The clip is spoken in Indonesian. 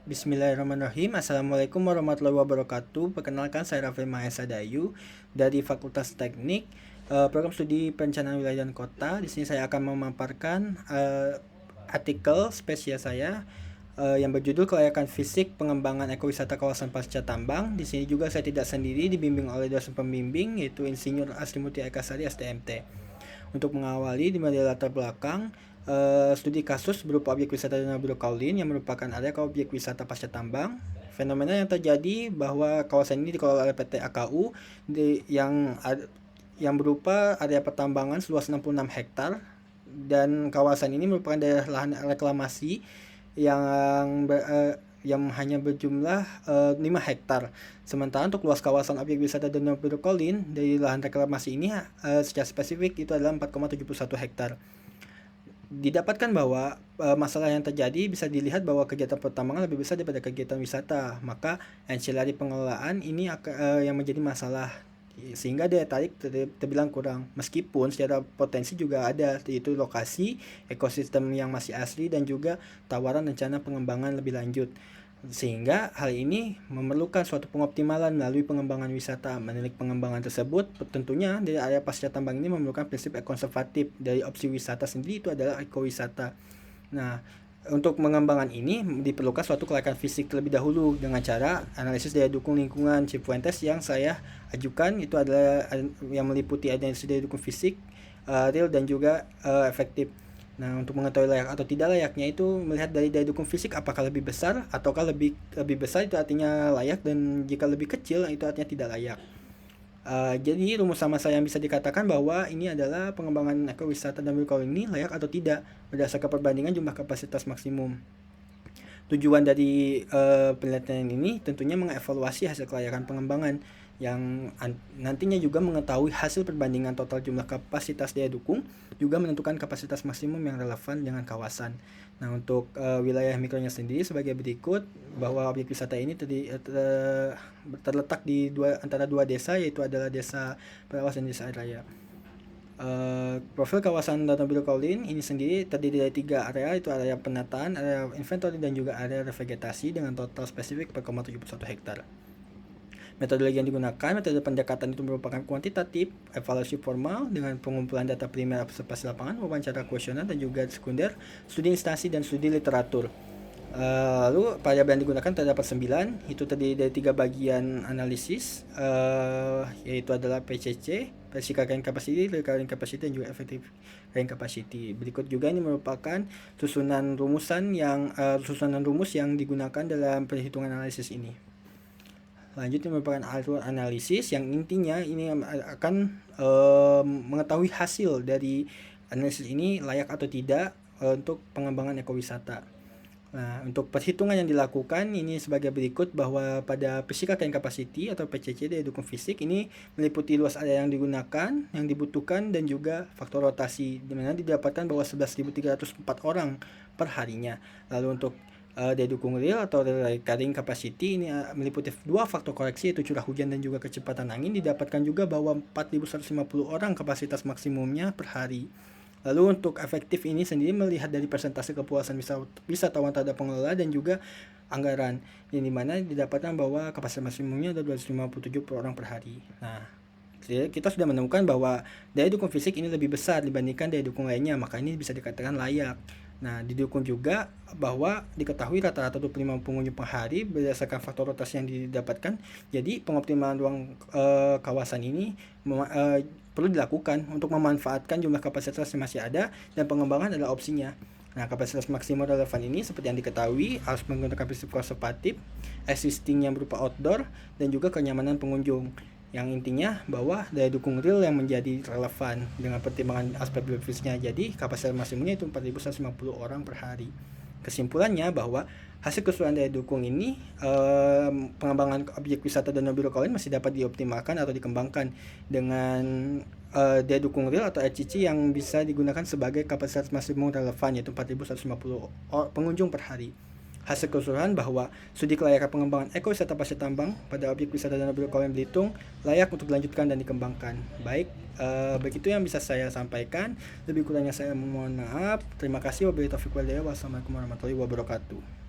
Bismillahirrahmanirrahim. Assalamualaikum warahmatullahi wabarakatuh. Perkenalkan, saya Raffi Mahesa Dayu dari Fakultas Teknik, Program Studi Perencanaan Wilayah dan Kota. Di sini saya akan memaparkan artikel spesial saya yang berjudul Kelayakan Fisik Pengembangan Ekowisata Kawasan Pasca Tambang. Di sini juga saya tidak sendiri, dibimbing oleh dosen pembimbing yaitu Insinyur Asrimuti Ekasari STMT. Untuk mengawali di latar belakang, studi kasus berupa objek wisata Danau Biru Kaolin yang merupakan area objek wisata pasca tambang. Fenomena yang terjadi bahwa kawasan ini dikelola oleh PT AKU yang berupa area pertambangan seluas 66 hektar, dan kawasan ini merupakan daerah lahan reklamasi yang hanya berjumlah 5 hektar. Sementara untuk luas kawasan objek wisata Danau Biru Kaolin dari lahan reklamasi ini secara spesifik itu adalah 4,71 hektar. Didapatkan bahwa masalah yang terjadi bisa dilihat bahwa kegiatan pertambangan lebih besar daripada kegiatan wisata, maka ancillary pengelolaan ini yang menjadi masalah, sehingga daya tarik terbilang kurang, meskipun secara potensi juga ada, yaitu lokasi, ekosistem yang masih asli, dan juga tawaran rencana pengembangan lebih lanjut. Sehingga hal ini memerlukan suatu pengoptimalan melalui pengembangan wisata. Menilik pengembangan tersebut, tentunya dari area pasca tambang ini memerlukan prinsip konservatif. Dari opsi wisata sendiri itu adalah ekowisata. Nah, untuk pengembangan ini diperlukan suatu kelayakan fisik terlebih dahulu dengan cara analisis daya dukung lingkungan Cifuentes yang saya ajukan. Itu adalah yang meliputi analisis daya dukung fisik, real, dan juga efektif. Nah, untuk mengetahui layak atau tidak layaknya itu melihat dari daya dukung fisik, apakah lebih besar ataukah lebih besar itu artinya layak, dan jika lebih kecil itu artinya tidak layak. Jadi rumus sama saya yang bisa dikatakan bahwa ini adalah pengembangan ekowisata dan Kaolin ini layak atau tidak berdasarkan perbandingan jumlah kapasitas maksimum. Tujuan dari penelitian ini tentunya mengevaluasi hasil kelayakan pengembangan yang nantinya juga mengetahui hasil perbandingan total jumlah kapasitas daya dukung, juga menentukan kapasitas maksimum yang relevan dengan kawasan. Nah, untuk wilayah mikronya sendiri sebagai berikut, bahwa objek wisata ini terletak di antara dua desa, yaitu adalah Desa Perawas dan Desa Air Raya. Profil kawasan Danau Biru Kaolin ini sendiri terdiri dari 3 area, itu area penataan, area inventory, dan juga area revegetasi dengan total spesifik 4,71 hektar. Metodologi yang digunakan, metode pendekatan itu merupakan kuantitatif, evaluasi formal dengan pengumpulan data primer observasi lapangan, wawancara kuesioner, dan juga sekunder, studi instansi, dan studi literatur. Lalu variabel yang digunakan terdapat 9, itu terdiri dari 3 bagian analisis, yaitu adalah PCC, Physical Carrying Capacity, Real Carrying Capacity, dan juga Effective Carrying Capacity. Berikut juga ini merupakan susunan rumus yang digunakan dalam perhitungan analisis ini. Selanjutnya merupakan alur analisis yang intinya ini akan mengetahui hasil dari analisis ini layak atau tidak untuk pengembangan ekowisata. Nah, untuk perhitungan yang dilakukan ini sebagai berikut, bahwa pada Physical Carrying Capacity atau PCC daya dukung fisik ini meliputi luas area yang digunakan, yang dibutuhkan, dan juga faktor rotasi, di mana didapatkan bahwa 11.304 orang per harinya. Lalu untuk daya dukung real atau carrying capacity ini meliputi 2 faktor koreksi, yaitu curah hujan dan juga kecepatan angin. Didapatkan juga bahwa 4.150 orang kapasitas maksimumnya per hari. Lalu untuk efektif ini sendiri melihat dari persentase kepuasan wisatawan terhadap pengelola dan juga anggaran, yang dimana didapatkan bahwa kapasitas maksimumnya ada 257 per orang per hari. Nah, kita sudah menemukan bahwa daya dukung fisik ini lebih besar dibandingkan daya dukung lainnya, maka ini bisa dikatakan layak. Nah, didukung juga bahwa diketahui rata-rata 25 pengunjung per hari berdasarkan faktor rotasi yang didapatkan. Jadi pengoptimalan ruang kawasan ini perlu dilakukan untuk memanfaatkan jumlah kapasitas yang masih ada, dan pengembangan adalah opsinya. Nah, kapasitas maksimum relevan ini seperti yang diketahui harus menggunakan prinsip konservatif, existing yang berupa outdoor, dan juga kenyamanan pengunjung. Yang intinya bahwa daya dukung real yang menjadi relevan dengan pertimbangan aspek biofisiknya. Jadi kapasitas maksimumnya itu 4.150 orang per hari. Kesimpulannya bahwa hasil keseluruhan daya dukung ini, pengembangan objek wisata Danau Biru Kaolin masih dapat dioptimalkan atau dikembangkan dengan daya dukung real atau RCC yang bisa digunakan sebagai kapasitas maksimum relevan, yaitu 4.150 pengunjung per hari. Hasil keseluruhan bahwa studi kelayakan pengembangan ekowisata pasca tambang pada objek wisata Danau Biru Kaolin Belitung layak untuk dilanjutkan dan dikembangkan. Baik, begitu yang bisa saya sampaikan. Lebih kurangnya saya mohon maaf. Terima kasih. Wabillahi taufiq wal hidayah. Wassalamualaikum warahmatullahi wabarakatuh.